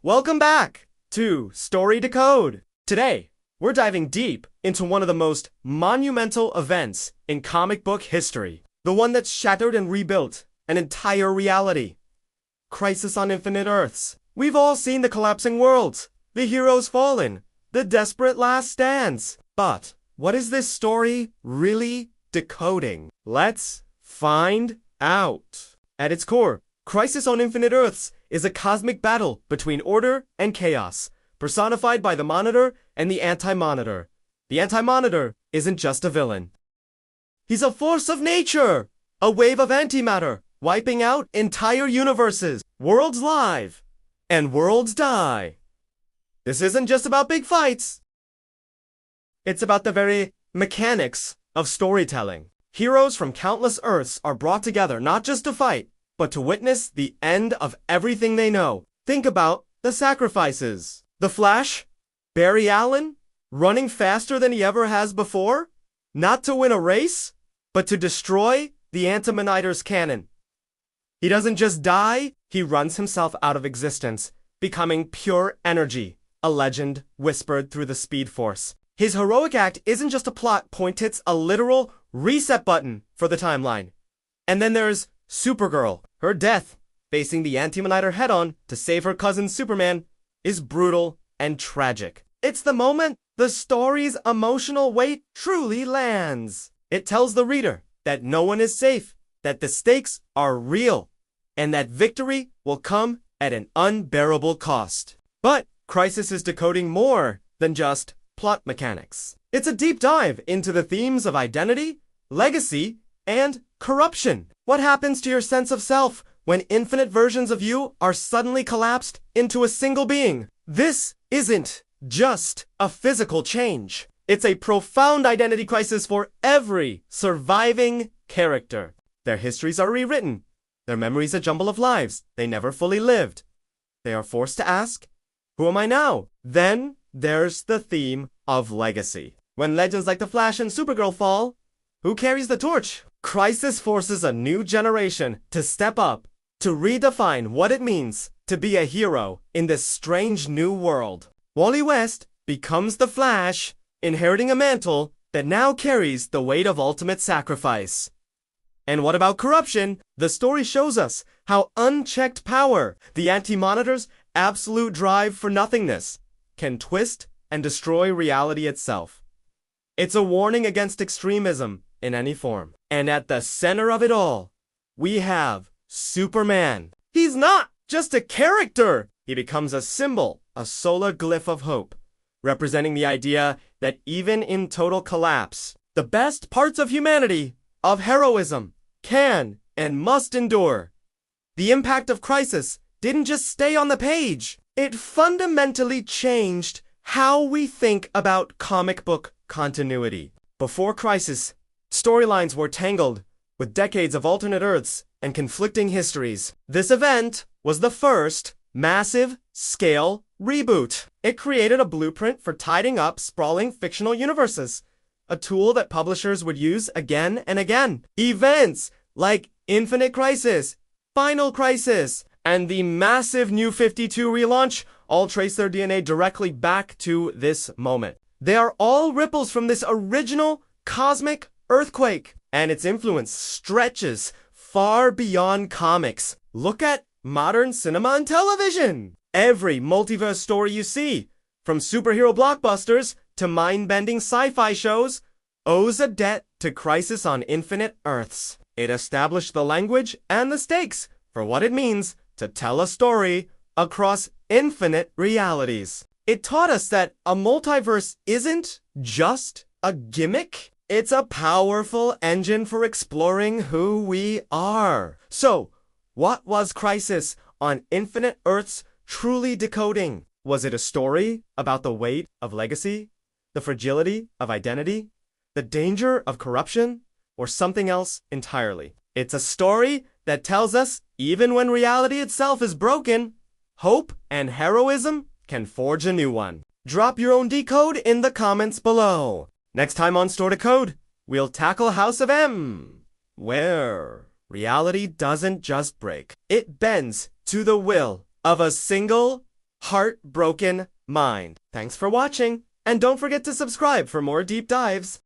Welcome back to Story Decode. Today, we're diving deep into one of the most monumental events in comic book history. The one that shattered and rebuilt an entire reality. Crisis on Infinite Earths. We've all seen the collapsing worlds, the heroes fallen, the desperate last stands. But what is this story really decoding? Let's find out. At its core, Crisis on Infinite Earths is a cosmic battle between order and chaos, personified by the Monitor and the Anti-Monitor. The Anti-Monitor isn't just a villain. He's a force of nature, a wave of antimatter, wiping out entire universes. Worlds live, and worlds die. This isn't just about big fights. It's about the very mechanics of storytelling. Heroes from countless Earths are brought together not just to fight, but to witness the end of everything they know. Think about the sacrifices. The Flash, Barry Allen, running faster than he ever has before, not to win a race, but to destroy the Anti-Monitor's cannon. He doesn't just die, he runs himself out of existence, becoming pure energy, a legend whispered through the Speed Force. His heroic act isn't just a plot point, it's a literal reset button for the timeline. And then there's Supergirl. Her death, facing the Anti-Monitor head-on to save her cousin Superman, is brutal and tragic. It's the moment the story's emotional weight truly lands. It tells the reader that no one is safe, that the stakes are real, and that victory will come at an unbearable cost. But Crisis is decoding more than just plot mechanics. It's a deep dive into the themes of identity, legacy, and corruption. What happens to your sense of self when infinite versions of you are suddenly collapsed into a single being? This isn't just a physical change. It's a profound identity crisis for every surviving character. Their histories are rewritten, their memories a jumble of lives they never fully lived. They are forced to ask, who am I now? Then there's the theme of legacy. When legends like the Flash and Supergirl fall, who carries the torch? Crisis forces a new generation to step up, to redefine what it means to be a hero in this strange new world. Wally West becomes the Flash, inheriting a mantle that now carries the weight of ultimate sacrifice. And what about corruption? The story shows us how unchecked power, the Anti-Monitor's absolute drive for nothingness, can twist and destroy reality itself. It's a warning against extremism in any form. And at the center of it all, we have Superman. He's not just a character. He becomes a symbol, a solar glyph of hope, representing the idea that even in total collapse, the best parts of humanity, of heroism, can and must endure. The impact of Crisis didn't just stay on the page. It fundamentally changed how we think about comic book continuity. Before Crisis, storylines were tangled with decades of alternate Earths and conflicting histories. This event was the first massive scale reboot. It created a blueprint for tidying up sprawling fictional universes, a tool that publishers would use again and again. Events like Infinite Crisis, Final Crisis, and the massive New 52 relaunch all trace their DNA directly back to this moment. They are all ripples from this original cosmic earthquake, and its influence stretches far beyond comics. Look at modern cinema and television. Every multiverse story you see, from superhero blockbusters to mind-bending sci-fi shows, owes a debt to Crisis on Infinite Earths. It established the language and the stakes for what it means to tell a story across infinite realities. It taught us that a multiverse isn't just a gimmick. It's a powerful engine for exploring who we are. So, what was Crisis on Infinite Earths truly decoding? Was it a story about the weight of legacy, the fragility of identity, the danger of corruption, or something else entirely? It's a story that tells us, even when reality itself is broken, hope and heroism can forge a new one. Drop your own decode in the comments below. Next time on Store Decode, we'll tackle House of M, where reality doesn't just break, it bends to the will of a single heartbroken mind. Thanks for watching, and don't forget to subscribe for more deep dives.